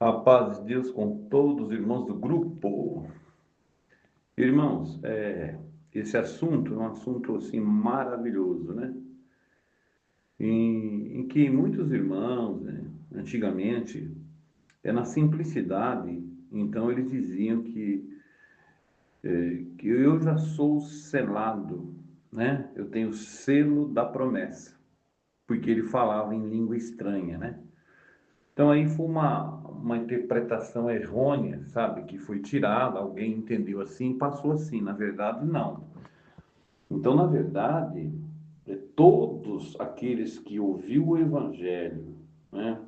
A paz de Deus com todos os irmãos do grupo. Irmãos, esse assunto é um assunto assim maravilhoso, né? Em que muitos irmãos, né, antigamente, na simplicidade, então eles diziam que eu já sou selado, né? Eu tenho o selo da promessa, porque ele falava em língua estranha, né? Então aí foi uma interpretação errônea, sabe? Que foi tirada, alguém entendeu assim e passou assim. Na verdade, não. Então, na verdade, todos aqueles que ouviu o Evangelho, né?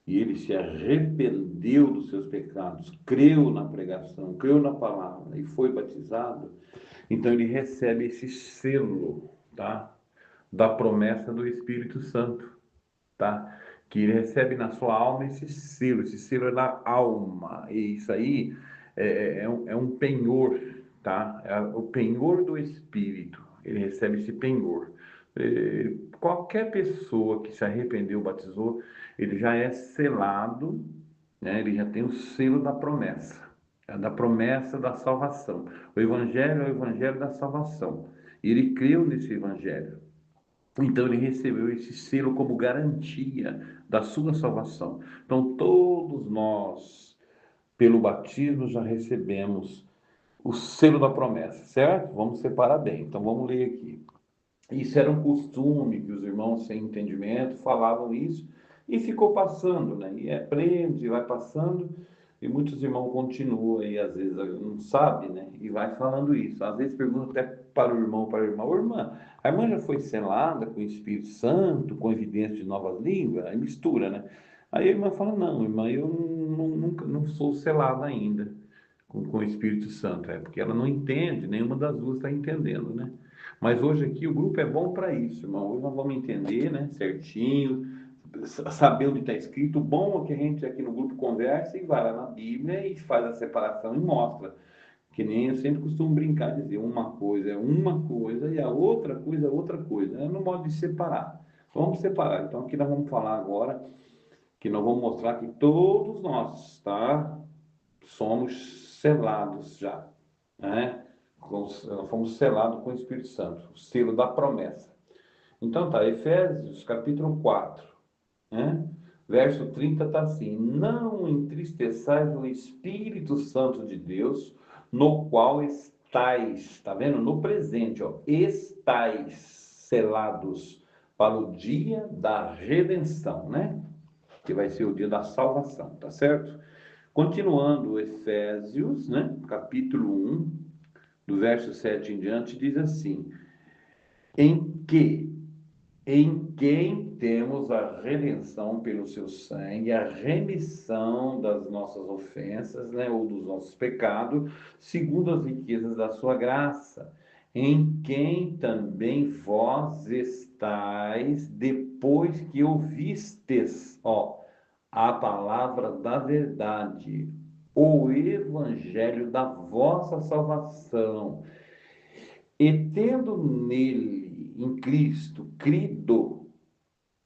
E ele se arrependeu dos seus pecados, creu na pregação, creu na palavra e foi batizado, então ele recebe esse selo, tá? Da promessa do Espírito Santo, tá? Que ele recebe na sua alma esse selo é da alma, e isso aí é um penhor, tá? É o penhor do Espírito, ele recebe esse penhor. Qualquer pessoa que se arrependeu, batizou, ele já é selado, né? Ele já tem o selo da promessa, da promessa da salvação. O Evangelho é o Evangelho da salvação, e ele creu nesse Evangelho. Então ele recebeu esse selo como garantia da sua salvação. Então todos nós, pelo batismo, já recebemos o selo da promessa, certo? Vamos separar bem. Então vamos ler aqui. Isso era um costume que os irmãos sem entendimento falavam isso e ficou passando, né? E aprende, vai passando e muitos irmãos continuam aí, às vezes não sabe, né? E vai falando isso. Às vezes pergunta até para o irmão, para a irmã, ô irmã, a irmã já foi selada com o Espírito Santo, com evidência de novas línguas? Aí mistura, né? Aí a irmã fala, não, irmã, eu nunca, não sou selada ainda com o Espírito Santo. É porque ela não entende, nenhuma das duas está entendendo, né? Mas hoje aqui o grupo é bom para isso, irmão. Hoje nós vamos entender, né, certinho, saber onde está escrito. O bom é que a gente aqui no grupo conversa e vai lá na Bíblia e faz a separação e mostra. Que nem eu sempre costumo brincar, dizer uma coisa é uma coisa e a outra coisa é outra coisa. É no modo de separar. Então, vamos separar. Então aqui nós vamos falar agora que nós vamos mostrar que todos nós, tá? Somos selados já, né? Nós fomos selados com o Espírito Santo, o selo da promessa. Então tá, Efésios capítulo 4, né? Verso 30 está assim: não entristeçais o Espírito Santo de Deus, no qual estáis, tá vendo? No presente, ó, estáis selados para o dia da redenção, né? Que vai ser o dia da salvação, tá certo? Continuando Efésios, né, capítulo 1, do verso 7 em diante, diz assim: em que, em quem temos a redenção pelo seu sangue, a remissão das nossas ofensas, né, ou dos nossos pecados, segundo as riquezas da sua graça, em quem também vós estáis, depois que ouvistes, ó, a palavra da verdade, o evangelho da vossa salvação, e tendo nele, em Cristo, crido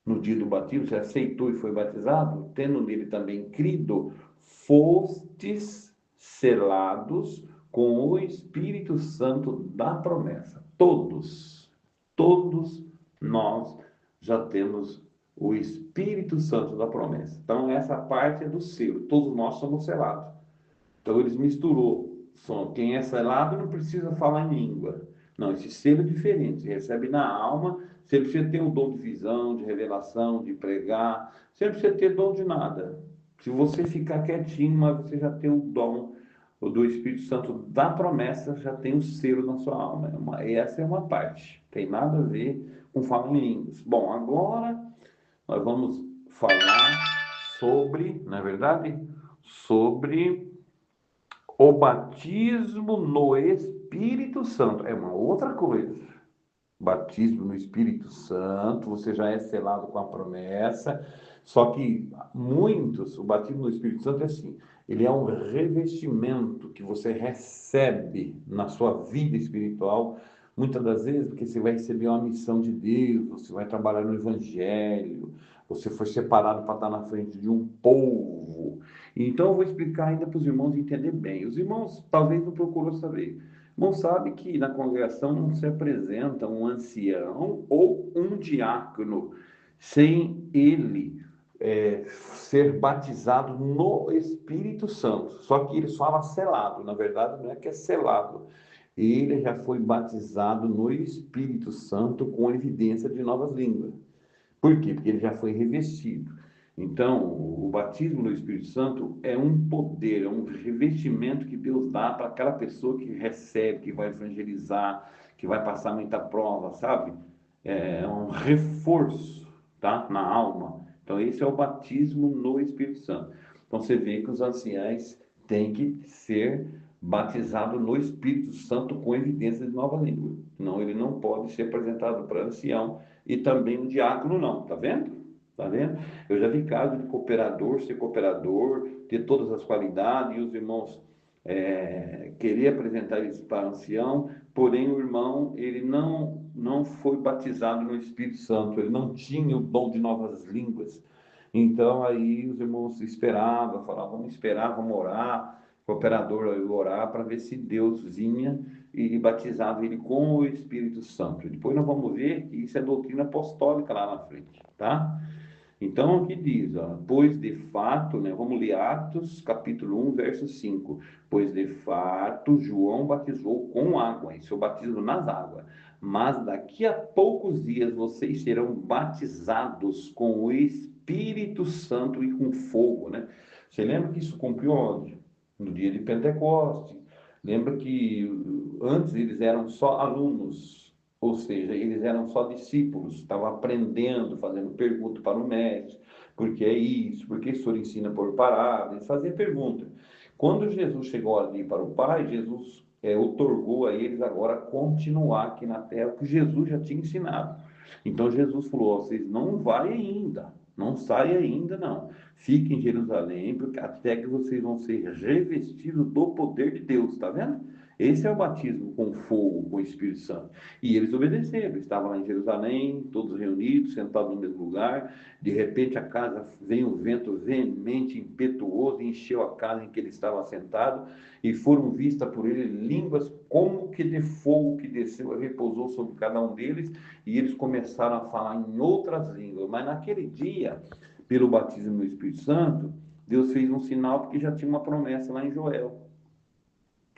no dia do batismo, você aceitou e foi batizado, tendo nele também crido, fostes selados com o Espírito Santo da promessa. Todos nós já temos o Espírito Santo da promessa. Então, essa parte é do selo. Todos nós somos selados. Então, eles misturou. Quem é selado não precisa falar em língua. Não, esse selo é diferente. Você recebe na alma. Você precisa ter o dom de visão, de revelação, de pregar. Você não precisa ter dom de nada. Se você ficar quietinho, mas você já tem o dom o do Espírito Santo da promessa, já tem o selo na sua alma. Essa é uma parte. Tem nada a ver com falar em línguas. Bom, agora nós vamos falar sobre, na verdade, sobre o batismo no Espírito Santo. É uma outra coisa. Batismo no Espírito Santo, você já é selado com a promessa. Só que muitos, o batismo no Espírito Santo é assim, ele é um revestimento que você recebe na sua vida espiritual, muitas das vezes porque você vai receber uma missão de Deus, você vai trabalhar no Evangelho, Você foi separado para estar na frente de um povo. Então, eu vou explicar ainda para os irmãos entender bem. Os irmãos talvez não procurou saber. Não sabe que na congregação não se apresenta um ancião ou um diácono sem ele ser batizado no Espírito Santo. Só que eles falam selado. Na verdade, não é que é selado. Ele já foi batizado no Espírito Santo com evidência de novas línguas. Por quê? Porque ele já foi revestido. Então, o batismo no Espírito Santo é um poder, é um revestimento que Deus dá para aquela pessoa que recebe, que vai evangelizar, que vai passar muita prova, sabe? É um reforço, tá? Na alma. Então, esse é o batismo no Espírito Santo. Então, você vê que os anciães têm que ser batizados no Espírito Santo com evidência de nova língua. Não, ele não pode ser apresentado para ancião e também o diácono não, tá vendo? Tá vendo? Eu já vi caso de cooperador ser cooperador, ter todas as qualidades, e os irmãos querer apresentar isso para o ancião, porém o irmão, ele não foi batizado no Espírito Santo, ele não tinha o dom de novas línguas. Então aí os irmãos esperavam, falavam, vamos esperar, vamos orar, o cooperador orar para ver se Deus vinha e batizava ele com o Espírito Santo. Depois nós vamos ver que isso é doutrina apostólica lá na frente, tá? Então, aqui diz, ó, pois de fato, né, vamos ler Atos, capítulo 1, verso 5. Pois de fato, João batizou com água, esse é o batismo nas águas. Mas daqui a poucos dias vocês serão batizados com o Espírito Santo e com fogo, né? Você lembra que isso cumpriu onde? No dia de Pentecostes. Lembra que antes eles eram só alunos, ou seja, eles eram só discípulos, estavam aprendendo, fazendo pergunta para o mestre, por que é isso, por que o senhor ensina por parábola, eles faziam pergunta. Quando Jesus chegou ali para o Pai, Jesus otorgou a eles agora continuar aqui na terra, o que Jesus já tinha ensinado. Então Jesus falou, vocês não vai ainda, não saem ainda não, fiquem em Jerusalém, porque até que vocês vão ser revestidos do poder de Deus, tá vendo? Esse é o batismo com fogo, com o Espírito Santo. E eles obedeceram, estavam lá em Jerusalém, todos reunidos, sentados no mesmo lugar. De repente a casa veio um vento veemente, impetuoso, e encheu a casa em que ele estava sentado, e foram vistas por ele línguas como que de fogo que desceu e repousou sobre cada um deles, e eles começaram a falar em outras línguas. Mas naquele dia, pelo batismo no Espírito Santo, Deus fez um sinal porque já tinha uma promessa lá em Joel,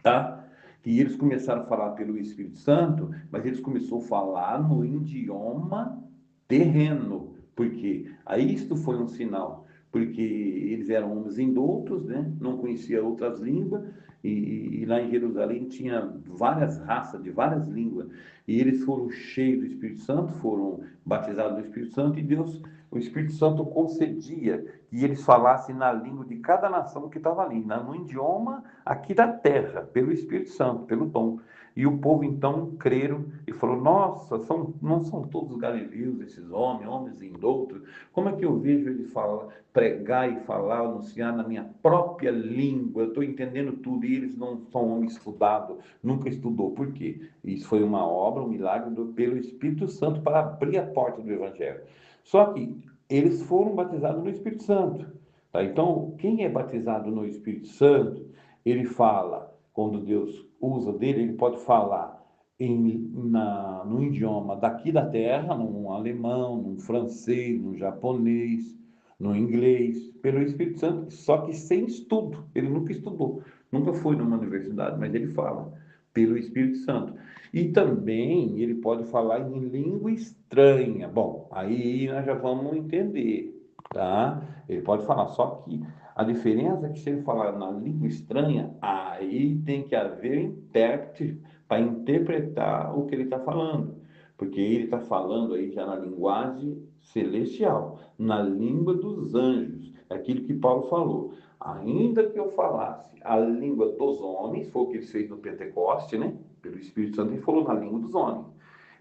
tá? E eles começaram a falar pelo Espírito Santo, mas eles começaram a falar no idioma terreno. Por quê? Aí isto foi um sinal, porque eles eram homens indoutos, né? Não conheciam outras línguas, e lá em Jerusalém tinha várias raças de várias línguas, e eles foram cheios do Espírito Santo, foram batizados no Espírito Santo, e Deus, o Espírito Santo concedia que eles falassem na língua de cada nação que estava ali, no idioma aqui da terra, pelo Espírito Santo, pelo dom. E o povo então creram e falou: Nossa, não são todos galileus esses homens, homens indoutos? Como é que eu vejo ele falar, pregar e falar, anunciar na minha própria língua? Eu estou entendendo tudo e eles não são homens estudados, nunca estudou. Por quê? Isso foi uma obra, um milagre pelo Espírito Santo para abrir a porta do Evangelho. Só que eles foram batizados no Espírito Santo. Tá? Então, quem é batizado no Espírito Santo, ele fala, quando Deus usa dele, ele pode falar no idioma daqui da terra, num alemão, num francês, num japonês, no inglês, pelo Espírito Santo, só que sem estudo. Ele nunca estudou, nunca foi numa universidade, mas ele fala pelo Espírito Santo. E também ele pode falar em língua estranha. Bom, aí nós já vamos entender, tá? Ele pode falar, só que a diferença é que se ele falar na língua estranha, aí tem que haver intérprete para interpretar o que ele está falando. Porque ele está falando aí já na linguagem celestial, na língua dos anjos, aquilo que Paulo falou. Ainda que eu falasse a língua dos homens, foi o que ele fez no Pentecoste, né? Pelo Espírito Santo, ele falou na língua dos homens.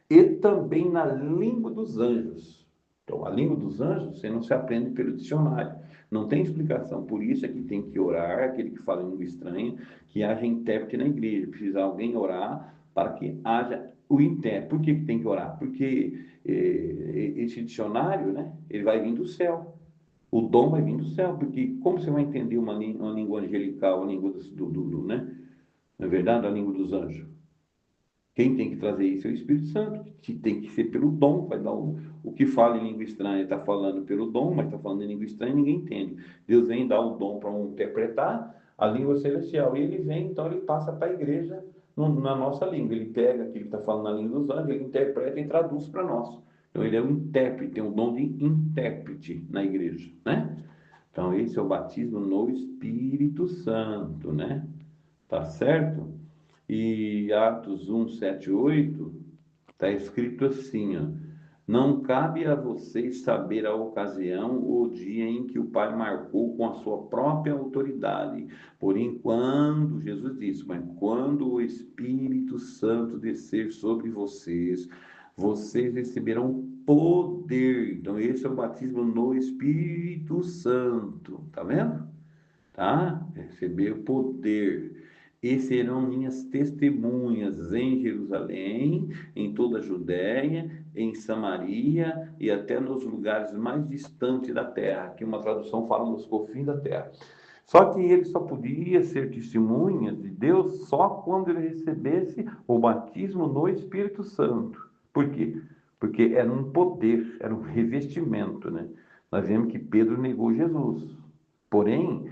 E também na língua dos anjos. Então, a língua dos anjos você não se aprende pelo dicionário. Não tem explicação. Por isso é que tem que orar, aquele que fala língua estranha, que haja intérprete na igreja. Precisa alguém orar para que haja o intérprete. Por que tem que orar? Porque esse dicionário, né, ele vai vir do céu. O dom vai vir do céu, porque como você vai entender uma língua angelical, a língua né? Na verdade, a língua dos anjos? Quem tem que trazer isso é o Espírito Santo, que tem que ser pelo dom, vai dar o que fala em língua estranha, está falando pelo dom, mas está falando em língua estranha e ninguém entende. Deus vem dar o dom para um interpretar a língua celestial, e ele vem, então ele passa para a igreja na nossa língua. Ele pega aquilo que está falando na língua dos anjos, ele interpreta e traduz para nós. Então ele é um intérprete, tem o dom de intérprete na igreja, né? Então esse é o batismo no Espírito Santo, né? Tá certo? E Atos 1, 7, 8, está escrito assim, ó, não cabe a vocês saber a ocasião ou o dia em que o Pai marcou com a sua própria autoridade. Porém, quando, Jesus disse, mas quando o Espírito Santo descer sobre vocês, vocês receberão poder. Então, esse é o batismo no Espírito Santo. Tá vendo? Tá? Receber poder. E serão minhas testemunhas em Jerusalém, em toda a Judéia, em Samaria e até nos lugares mais distantes da terra. Aqui uma tradução fala nos confins da terra. Só que ele só podia ser testemunha de Deus só quando ele recebesse o batismo no Espírito Santo. Por quê? Porque era um poder, era um revestimento, né? Nós vemos que Pedro negou Jesus. Porém,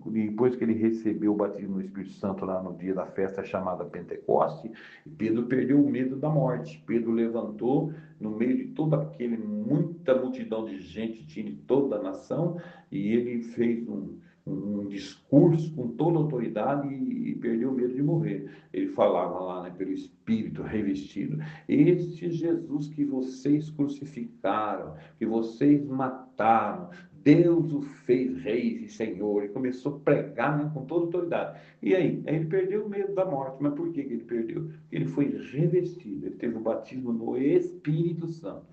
depois que ele recebeu o batismo no Espírito Santo lá no dia da festa chamada Pentecoste, Pedro perdeu o medo da morte. Pedro levantou no meio de toda aquele muita multidão de gente, de toda a nação, e ele fez um discurso com toda autoridade e perdeu o medo de morrer. Ele falava lá, né, pelo Espírito revestido: este Jesus que vocês crucificaram, que vocês mataram, Deus o fez rei e senhor, e começou a pregar, né, com toda autoridade. E aí? Ele perdeu o medo da morte. Mas por que ele perdeu? Porque ele foi revestido, ele teve o batismo no Espírito Santo.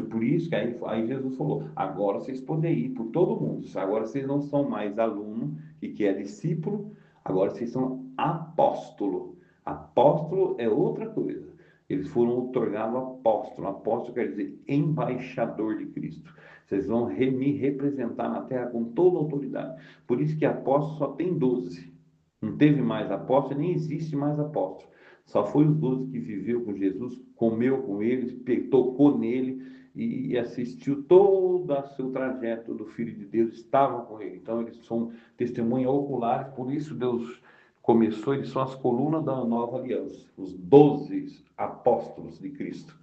Por isso que aí Jesus falou: agora vocês podem ir por todo mundo, agora vocês não são mais aluno, que é discípulo, agora vocês são apóstolo. Apóstolo é outra coisa. Eles foram outorgados apóstolo. Apóstolo quer dizer embaixador de Cristo. Vocês vão me representar na terra com toda autoridade. Por isso que apóstolo só tem 12. Não teve mais apóstolo, nem existe mais apóstolo. Só foi os 12 que viveu com Jesus, comeu com ele, tocou nele e assistiu todo o seu trajeto do Filho de Deus, estavam com ele. Então eles são testemunha ocular, por isso Deus começou, eles são as colunas da nova aliança, os 12 apóstolos de Cristo.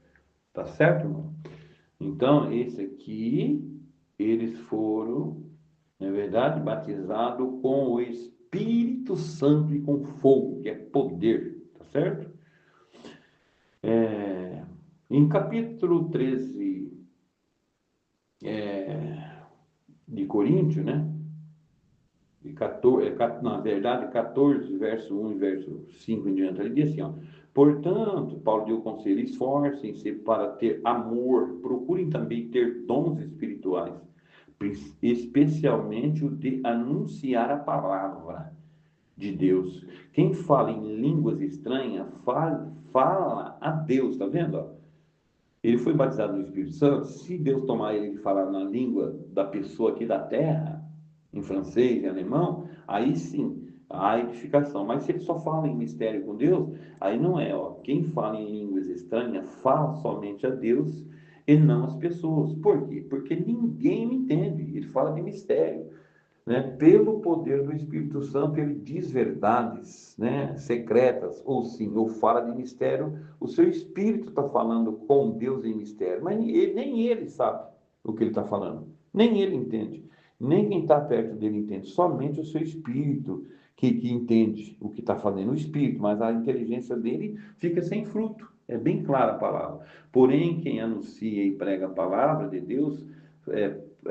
Tá certo, irmão? Então, esse aqui, eles foram, na verdade, batizados com o Espírito Santo e com fogo, que é poder, tá certo? Em capítulo 13 de Coríntios, né? De 14, na verdade, 14, verso 1 e verso 5 em diante, ele diz assim, ó: portanto, Paulo deu conselho: esforcem-se para ter amor, procurem também ter dons espirituais, especialmente o de anunciar a palavra de Deus. Quem fala em línguas estranhas, fala a Deus, tá vendo? Ó? Ele foi batizado no Espírito Santo. Se Deus tomar ele de falar na língua da pessoa aqui da terra, em francês, em alemão, aí sim, há edificação. Mas se ele só fala em mistério com Deus, aí não é. Ó. Quem fala em línguas estranhas fala somente a Deus e não as pessoas. Por quê? Porque ninguém o entende. Ele fala de mistério. Né? Pelo poder do Espírito Santo, ele diz verdades, né, secretas, ou sim, ou fala de mistério. O seu espírito está falando com Deus em mistério, mas nem ele sabe o que ele está falando, nem ele entende, nem quem está perto dele entende, somente o seu espírito que entende o que está fazendo, o espírito, mas a inteligência dele fica sem fruto. É bem clara a palavra. Porém, quem anuncia e prega a palavra de Deus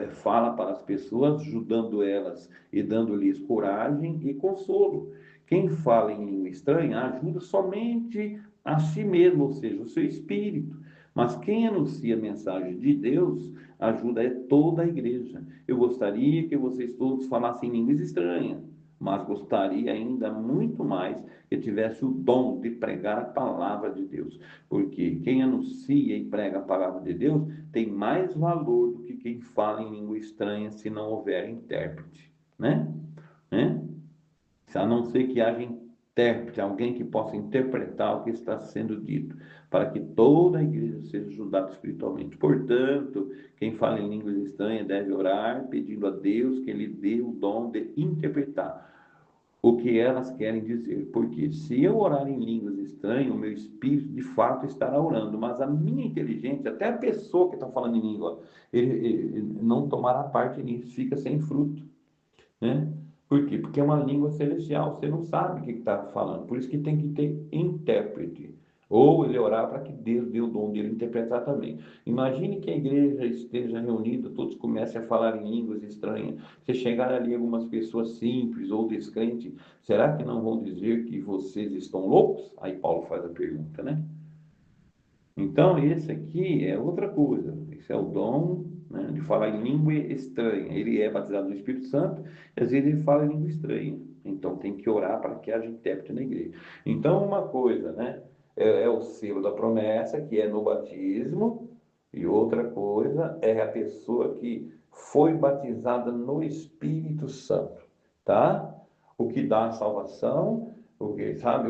fala para as pessoas, ajudando elas e dando-lhes coragem e consolo. Quem fala em língua estranha ajuda somente a si mesmo, ou seja, o seu espírito. Mas quem anuncia a mensagem de Deus ajuda toda a igreja. Eu gostaria que vocês todos falassem línguas estranhas, mas gostaria ainda muito mais que tivesse o dom de pregar a palavra de Deus, porque quem anuncia e prega a palavra de Deus tem mais valor do que quem fala em língua estranha se não houver intérprete, né? Né? A não ser que haja intérprete, alguém que possa interpretar o que está sendo dito, para que toda a igreja seja ajudada espiritualmente. Portanto, quem fala em línguas estranhas deve orar, pedindo a Deus que Ele dê o dom de interpretar o que elas querem dizer. Porque se eu orar em línguas estranhas, o meu espírito de fato estará orando, mas a minha inteligência, até a pessoa que está falando em língua, ele não tomará parte nisso, fica sem fruto, né? Por quê? Porque é uma língua celestial, você não sabe o que está falando, por isso que tem que ter intérprete. Ou ele orar para que Deus dê o dom dele interpretar também. Imagine que a igreja esteja reunida, todos comecem a falar em línguas estranhas. Se chegar ali algumas pessoas simples ou descrentes, será que não vão dizer que vocês estão loucos? Aí Paulo faz a pergunta, né? Então, esse aqui é outra coisa. Esse é o dom, né, de falar em língua estranha. Ele é batizado no Espírito Santo e às vezes ele fala em língua estranha. Então, tem que orar para que haja intérprete na igreja. Então, uma coisa, né, é o selo da promessa, que é no batismo, e outra coisa é a pessoa que foi batizada no Espírito Santo, tá? O que dá a salvação, o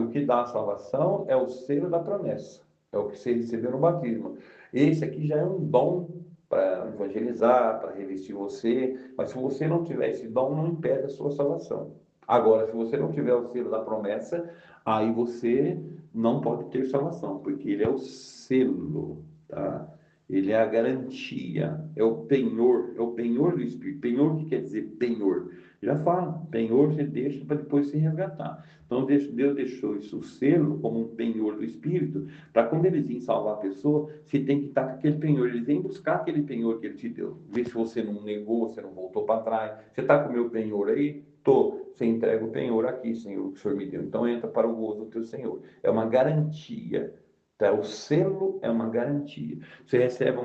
que dá a salvação é o selo da promessa. É o que você recebeu no batismo. Esse aqui já é um dom para evangelizar, para revestir você, mas se você não tiver esse dom, não impede a sua salvação. Agora, se você não tiver o selo da promessa, aí você não pode ter salvação, porque ele é o selo, tá? Ele é a garantia, é o penhor do Espírito. Penhor, o que quer dizer penhor? Já fala, penhor você deixa para depois se resgatar. Então, Deus deixou isso, o selo, como um penhor do Espírito, para quando eles vêm salvar a pessoa, você tem que estar com aquele penhor. Eles vêm buscar aquele penhor que ele te deu. Ver se você não negou, você não voltou para trás. Você está com o meu penhor aí? Tô. Você entrega o penhor aqui, Senhor, que o Senhor me deu. Então entra para o gozo do teu Senhor. É uma garantia. Tá? O selo é uma garantia. Você recebe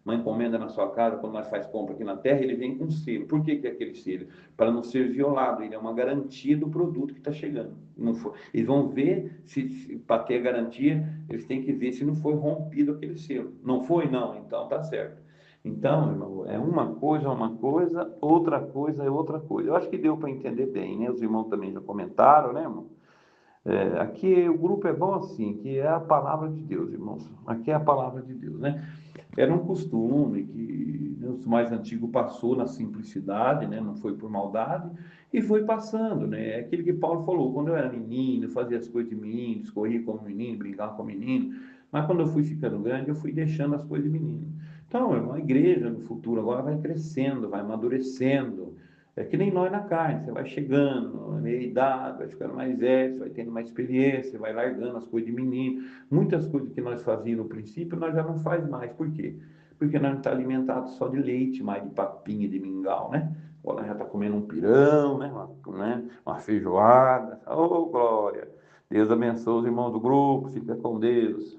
uma encomenda na sua casa, quando nós faz compra aqui na terra, ele vem com selo. Por que é aquele selo? Para não ser violado. Ele é uma garantia do produto que está chegando. Não for, eles vão ver se para ter a garantia, eles têm que ver se não foi rompido aquele selo. Não foi? Não, então tá certo. Então, irmão, é uma coisa, outra coisa é outra coisa. Eu acho que deu para entender bem, né? Os irmãos também já comentaram, né, irmão? Aqui o grupo é bom assim, que é a palavra de Deus, irmãos. Aqui é a palavra de Deus, né? Era um costume que, né, os mais antigos passou na simplicidade, né? Não foi por maldade, e foi passando, né? É aquilo que Paulo falou, quando eu era menino, fazia as coisas de menino, corria como menino, brincava com menino, mas quando eu fui ficando grande, eu fui deixando as coisas de menino. Então, irmão, a igreja no futuro agora vai crescendo, vai amadurecendo. É que nem nós na carne, você vai chegando, meia idade, vai ficando mais velho, você vai tendo mais experiência, vai largando as coisas de menino. Muitas coisas que nós fazíamos no princípio, nós já não faz mais. Por quê? Porque nós não estamos alimentados só de leite, mais de papinha, de mingau, né? Agora nós já está comendo um pirão, né? Uma feijoada. Ô, glória! Deus abençoe os irmãos do grupo, fica com Deus.